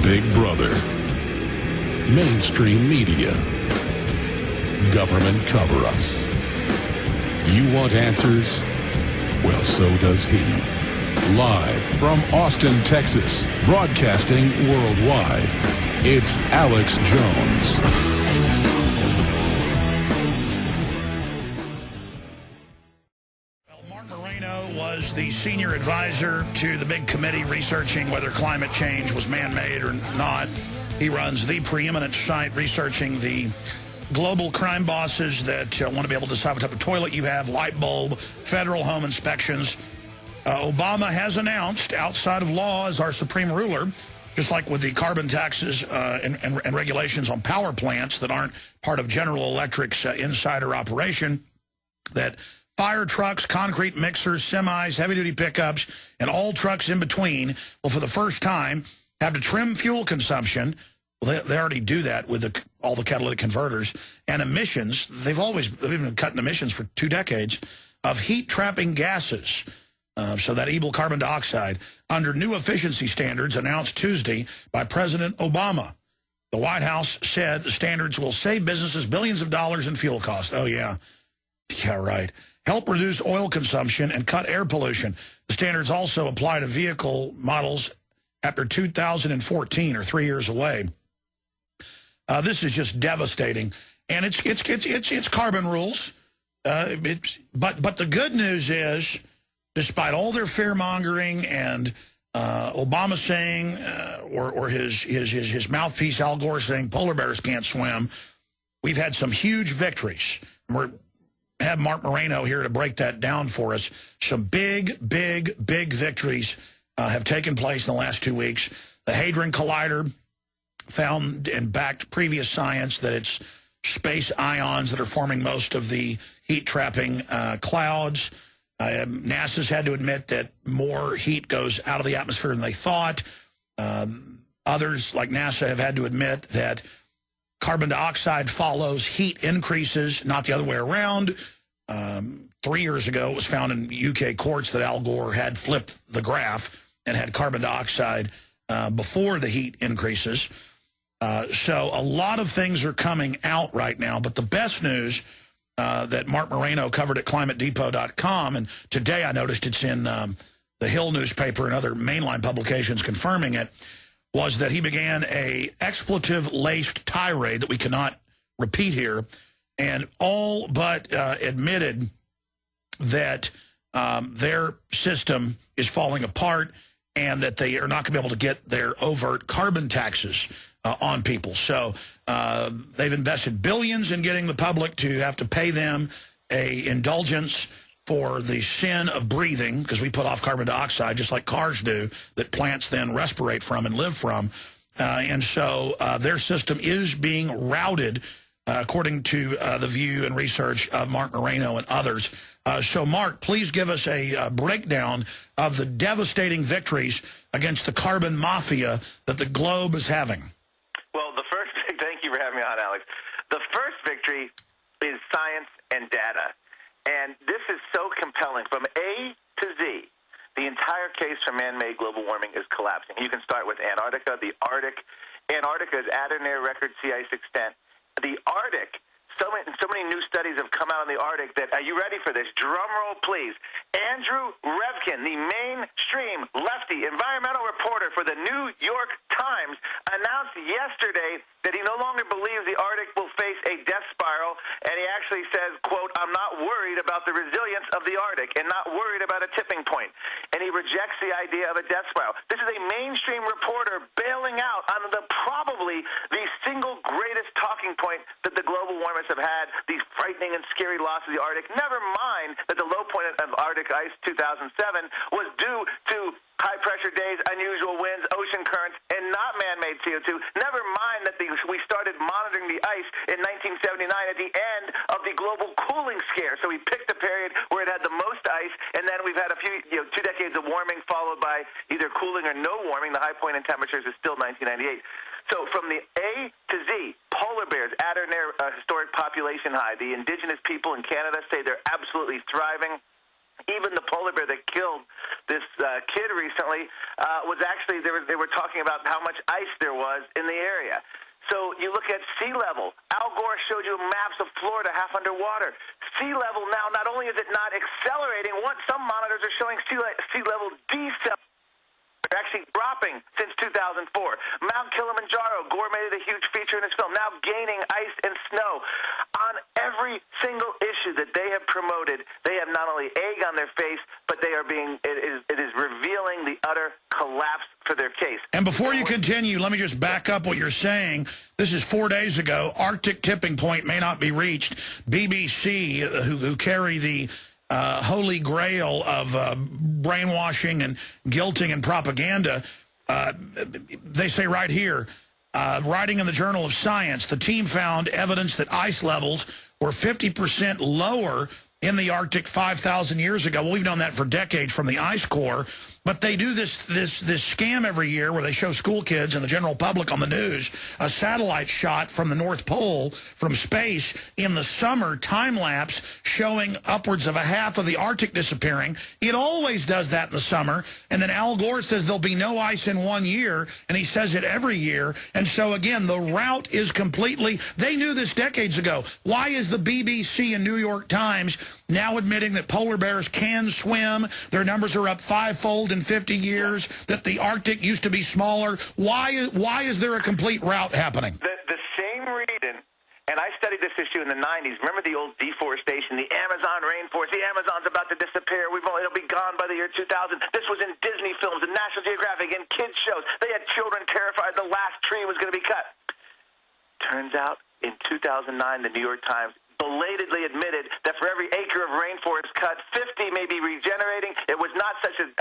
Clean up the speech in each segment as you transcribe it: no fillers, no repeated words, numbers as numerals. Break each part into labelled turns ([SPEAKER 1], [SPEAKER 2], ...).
[SPEAKER 1] Big Brother, mainstream media, government cover-ups. You want answers? Well, so does he. Live from Austin, Texas, broadcasting worldwide, it's Alex Jones.
[SPEAKER 2] Marc Morano was the senior advisor to the big committee researching whether climate change was man-made or not. He runs the preeminent site researching the global crime bosses that want to be able to decide what type of toilet you have, light bulb, federal home inspections. Obama has announced, outside of law as our supreme ruler, just like with the carbon taxes and regulations on power plants that aren't part of General Electric's insider operation, that fire trucks, concrete mixers, semis, heavy-duty pickups, and all trucks in between will, for the first time, have to trim fuel consumption. Well, they already do that with all the catalytic converters. And emissions, they've been cutting emissions for 2 decades of heat-trapping gases. So that evil carbon dioxide, under new efficiency standards announced Tuesday by President Obama. The White House said the standards will save businesses billions of dollars in fuel costs. Oh, yeah. Yeah, right. Help reduce oil consumption and cut air pollution. The standards also apply to vehicle models after 2014, or 3 years away. This is just devastating, and it's carbon rules. But the good news is, despite all their fear mongering and Obama saying, or his mouthpiece Al Gore saying polar bears can't swim, we've had some huge victories. We're have Marc Morano here to break that down for us. Some big victories have taken place in the last 2 weeks. The Hadron Collider found and backed previous science that it's space ions that are forming most of the heat-trapping clouds. NASA's had to admit that more heat goes out of the atmosphere than they thought. Others, like NASA, have had to admit that carbon dioxide follows heat increases, not the other way around. 3 years ago, it was found in UK courts that Al Gore had flipped the graph and had carbon dioxide before the heat increases. So a lot of things are coming out right now. But the best news that Marc Morano covered at climatedepot.com, and today I noticed it's in the Hill newspaper and other mainline publications confirming it, was that he began a expletive-laced tirade that we cannot repeat here, and all but admitted that their system is falling apart and that they are not going to be able to get their overt carbon taxes on people. So they've invested billions in getting the public to have to pay them a indulgence for the sin of breathing, because we put off carbon dioxide just like cars do, that plants then respirate from and live from. And so their system is being routed, according to the view and research of Marc Morano and others. So, Mark, please give us a breakdown of the devastating victories against the carbon mafia that the globe is having.
[SPEAKER 3] Well, thank you for having me on, Alex. The first victory is science and data. And this is so compelling. From A to Z, the entire case for man-made global warming is collapsing. You can start with Antarctica, the Arctic. Antarctica is at or near record sea ice extent. The Arctic, so many new studies have come out on the Arctic that, are you ready for this? Drum roll, please. Andrew Revkin, the mainstream lefty environmental reporter for the New York Times, announced yesterday that he no longer believes the Arctic will face a death spiral, and he actually says, quote, "I'm not worried about the resilience of the Arctic and not worried about a tipping point." And he rejects the idea of a death spiral. This is a mainstream reporter bailing out on probably the single greatest talking point that the global warmers have had, these frightening and scary loss of the Arctic. Never mind that the low point of Arctic ice, 2007, was due to high-pressure days, unusual winds, ocean currents, and not man-made CO2. Never mind that we started monitoring the ice in 1979 at the end of the global cooling scare. So we picked a period where it had the most ice, and then we've had a few, 2 decades of warming followed by either cooling or no warming. The high point in temperatures is still 1998. So from the A to Z, polar bears at or near a historic population high. The indigenous people in Canada say they're absolutely thriving. Even the polar bear that killed this kid recently was actually, they were talking about how much ice there was in the area. So you look at sea level. Al Gore showed you maps of Florida half underwater. Sea level now, not only is it not accelerating, some monitors are showing sea level decelerating. They're actually dropping since 2004. Mount Kilimanjaro, Gore made it a huge feature in his film, now gaining ice and snow. On every single issue that they have promoted, they have not only egg on their face, but they are it is revealing the utter collapse for their case.
[SPEAKER 2] And before you continue, let me just back up what you're saying. This is 4 days ago. Arctic tipping point may not be reached. BBC, who carry the holy grail of brainwashing and guilting and propaganda, they say right here, writing in the Journal of Science, the team found evidence that ice levels were 50% lower in the Arctic 5,000 years ago. Well, we've known that for decades from the ice core. But they do this scam every year where they show school kids and the general public on the news a satellite shot from the North Pole from space in the summer, time-lapse, showing upwards of a half of the Arctic disappearing. It always does that in the summer. And then Al Gore says there'll be no ice in 1 year, and he says it every year. And so, again, the route is completely... They knew this decades ago. Why is the BBC and New York Times now admitting that polar bears can swim? Their numbers are up fivefold in 50 years, that the Arctic used to be smaller. Why is there a complete route happening?
[SPEAKER 3] The same reason, and I studied this issue in the 90s. Remember the old deforestation, the Amazon rainforest, the Amazon's about to disappear. It'll be gone by the year 2000. This was in Disney films and National Geographic and kids shows. They had children terrified the last tree was going to be cut. Turns out, in 2009, the New York Times belatedly admitted that for every acre of rainforest cut, 50 may be regenerating. It was not such an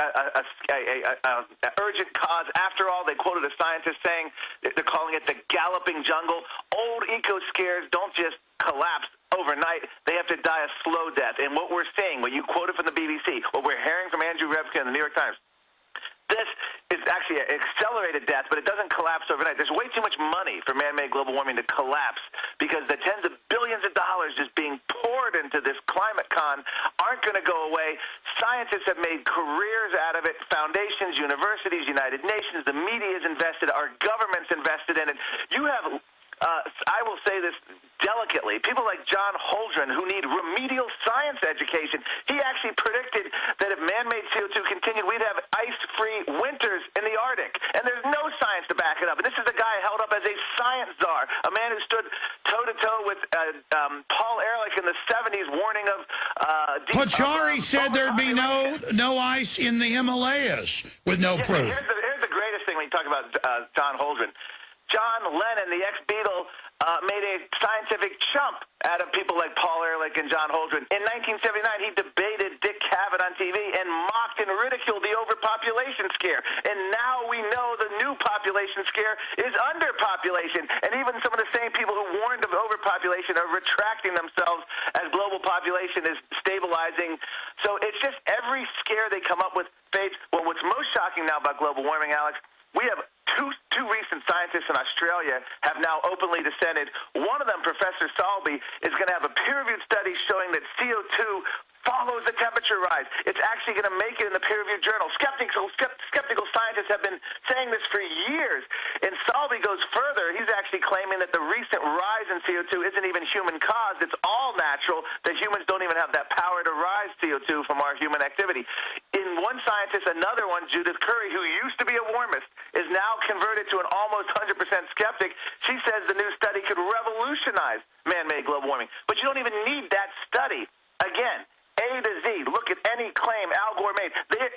[SPEAKER 3] urgent cause. After all, they quoted a scientist saying, they're calling it the galloping jungle. Old eco-scares don't just collapse overnight. They have to die a slow death. And what we're seeing, what you quoted from the BBC, what we're hearing from Andrew Rebka in the New York Times, this is actually an accelerated death, but it doesn't collapse overnight. There's way too much money for man-made global warming to collapse because the tens of billions of dollars just being poured into this climate con aren't going to go away. Scientists have made careers out of it. Foundations, universities, United Nations, the media is invested, our government's invested in it. You have... I will say this delicately. People like John Holdren, who need remedial science education, he actually predicted that if man-made CO2 continued, we'd have ice-free winters in the Arctic. And there's no science to back it up. And this is the guy held up as a science czar, a man who stood toe-to-toe with Paul Ehrlich in the 70s, warning of...
[SPEAKER 2] Pachauri said there'd be no ice in the Himalayas with no proof.
[SPEAKER 3] Here's the greatest thing when you talk about John Holdren. John Lennon, the ex-Beatle, made a scientific chump out of people like Paul Ehrlich and John Holdren. In 1979, he debated Dick Cavett on TV and mocked and ridiculed the overpopulation scare. And now we know the new population scare is underpopulation. And even some of the same people who warned of overpopulation are retracting themselves as global population is stabilizing. So it's just every scare they come up with fades. Well, what's most shocking now about global warming, Alex, we have two recent scientists in Australia have now openly dissented. One of them, Professor Salby, is going to have a peer-reviewed study showing that CO2 follows the temperature rise. It's actually going to make it in the peer-reviewed journal. Skeptical scientists have been saying this for years. And Salby goes further. He's actually claiming that the recent rise in CO2 isn't even human-caused. It's all natural, that humans don't even have that power to rise CO2 from our human activity. In one scientist, another one, Judith Curry, who used to be a warmist, is now converted to an almost 100% skeptic. She says the new study could revolutionize man-made global warming. But you don't even need that study. Again, A to Z, look at any claim Al Gore made.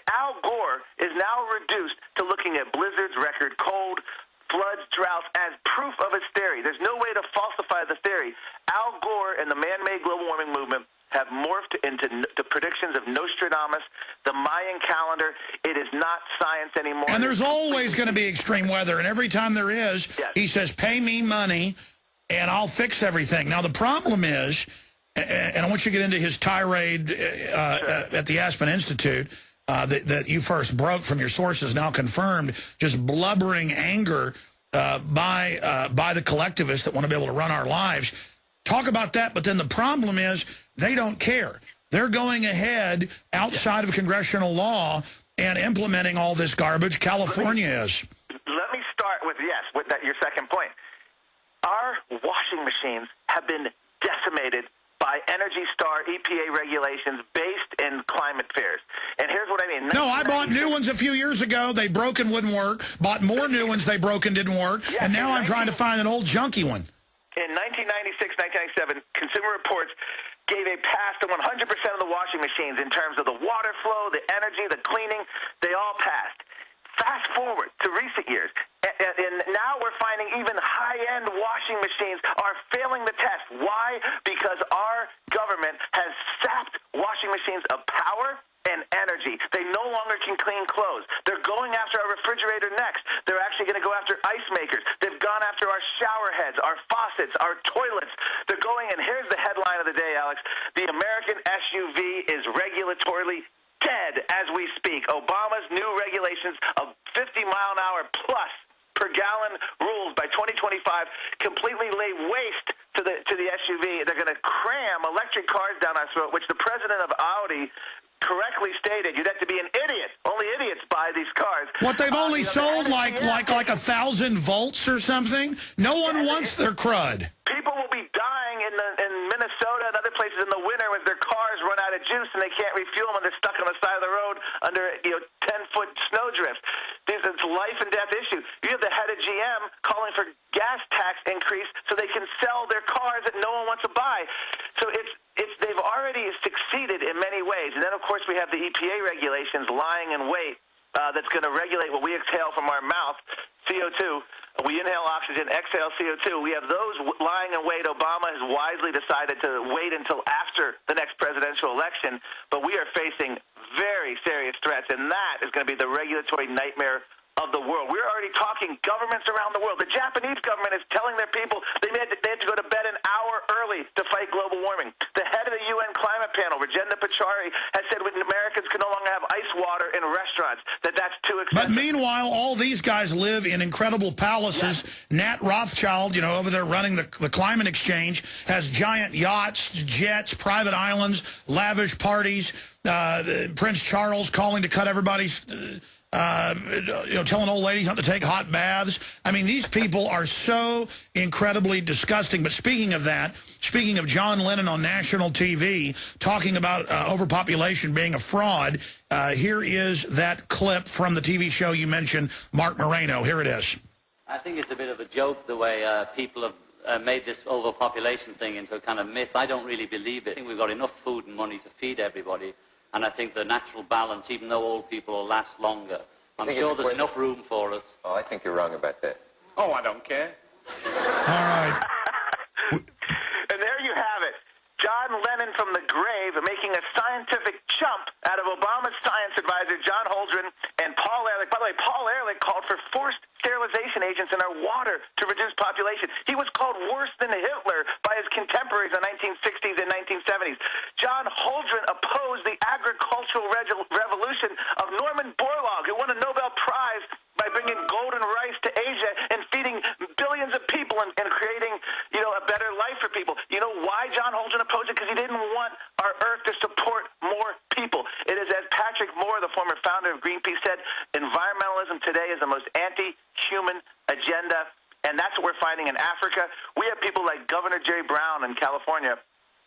[SPEAKER 3] Al Gore is now reduced to looking at blizzards, record cold, floods, droughts as proof of his theory. There's no way to falsify the theory. Al Gore and the man-made global warming movement have morphed into the predictions of Nostradamus, the Mayan calendar. It is not science anymore.
[SPEAKER 2] And there's always going to be extreme weather, and every time there is,
[SPEAKER 3] yes,
[SPEAKER 2] he says, pay me money, and I'll fix everything. Now, the problem is, and I want you to get into his tirade at the Aspen Institute that you first broke from your sources, now confirmed, just blubbering anger by the collectivists that want to be able to run our lives. Talk about that, but then the problem is they don't care. They're going ahead outside of congressional law and implementing all this garbage. California is.
[SPEAKER 3] Let me start with, yes, with that, your second point. Our washing machines have been decimated by Energy Star EPA regulations based in climate fears. And here's what I mean.
[SPEAKER 2] No, I bought new ones a few years ago. They broke and wouldn't work. Bought more new ones. They broke and didn't work. Yes, and now I'm trying to find an old junky one.
[SPEAKER 3] In 1996, 1997, Consumer Reports gave a pass to 100% of the washing machines in terms of the water flow, the energy, the cleaning. They all passed. Fast forward to recent years, and now we're finding even high-end washing machines are failing the test. Why? Because our government has sapped washing machines of power and energy. They no longer can clean clothes. They're going after our refrigerator next. They're actually going to go after ice makers. They've gone after our shower heads, our faucets, our toilets. They're going, and here's the headline of the day, Alex. The American SUV is regulatorily dead as we speak. Obama's new regulations of 50-mile-an-hour plus per gallon rules by 2025 completely lay waste to the SUV. They're going to cram electric cars down our throat, which the president of Audi correctly stated. You'd have to be an idiot. Only idiots buy these cars.
[SPEAKER 2] What, they've only sold like 1,000 volts or something? No one wants their crud.
[SPEAKER 3] People will be dying in Minnesota and other places in the winter as their cars run out of juice and they can't refuel them and they're stuck on the side of the road under 10-foot snowdrifts. It's a life and death issue. You have the head of GM calling for gas tax increase so they can sell their cars that no one wants to buy. So they've already succeeded in many ways. And then, of course, we have the EPA regulations lying in wait that's going to regulate what we exhale from our mouth, CO2. We inhale oxygen, exhale CO2. We have those lying in wait. Obama has wisely decided to wait until after the next presidential election. But we are facing very serious threats, and that is going to be the regulatory nightmare of the world. We're already talking governments around the world. The Japanese government is telling their people they had to go to bed an hour early to fight global warming. The head of the UN climate panel, Rajendra Pachauri, has said Americans can no longer have ice water in restaurants, that's too expensive.
[SPEAKER 2] But meanwhile, all these guys live in incredible palaces. Yes. Nat Rothschild, over there running the climate exchange, has giant yachts, jets, private islands, lavish parties. Prince Charles calling to cut everybody's... telling old ladies not to take hot baths. I mean, these people are so incredibly disgusting. But speaking of that, speaking of John Lennon on national TV, talking about overpopulation being a fraud, here is that clip from the TV show you mentioned, Marc Morano. Here it is.
[SPEAKER 4] I think it's a bit of a joke the way people have made this overpopulation thing into a kind of myth. I don't really believe it. I think we've got enough food and money to feed everybody. And I think the natural balance, even though old people will last longer, I'm sure there's enough room for us.
[SPEAKER 5] Oh, I think you're wrong about that.
[SPEAKER 6] Oh, I don't care.
[SPEAKER 2] All right.
[SPEAKER 3] And there you have it. John Lennon from the grave making a scientific jump out of Obama's science advisor, John Holdren, and Paul Ehrlich. By the way, Paul Ehrlich called for forced sterilization agents in our water to reduce population. He was called worse than Hitler by his contemporaries in the 1960s and 1970s. John Holdren opposed the agricultural revolution of Norman Borlaug, who won a Nobel Prize by bringing golden rice to Asia and feeding billions of people and creating, a better life for people. You know why John Holdren opposed it? Because he didn't want our earth to support more people. It is, as Patrick Moore, the former founder of Greenpeace, said, environmentalism today is the most anti-human agenda, and that's what we're finding in Africa. We have people like Governor Jerry Brown in California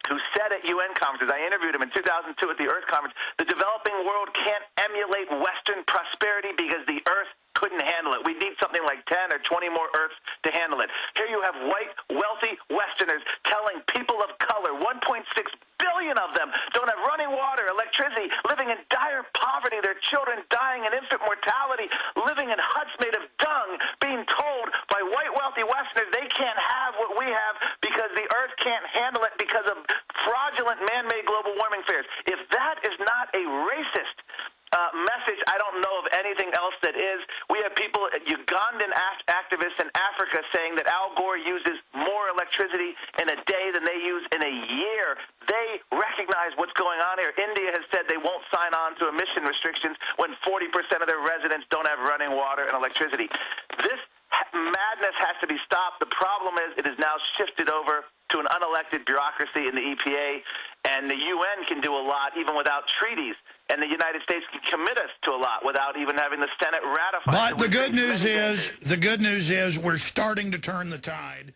[SPEAKER 3] who said at UN conferences, I interviewed him in 2002 at the Earth Conference, the developing world can't emulate Western prosperity because the Earth couldn't handle it. We need something like 10 or 20 more Earths to handle it. Here you have white, wealthy Westerners telling people of color, 1.6 billion of them, don't have running water, electricity, living in dire poverty, their children dying in infant mortality, living in huts made of dung, being told by white, wealthy Westerners they can't have what we have because the Earth can't handle it because of fraudulent man-made global warming fears. If that is not a racist message, I don't know of anything else that is. We have people, Ugandan activists in Africa, saying that Al Gore uses more electricity in a day than they use in a year. They recognize what's going on here. India has said they won't sign on to emission restrictions when 40% of their residents don't have running water and electricity. This madness has to be stopped. The problem is it is now shifted over to an unelected bureaucracy in the EPA, And the UN can do a lot even without treaties. And the United States can commit us to a lot without even having the Senate ratify.
[SPEAKER 2] But the good news is we're starting to turn the tide.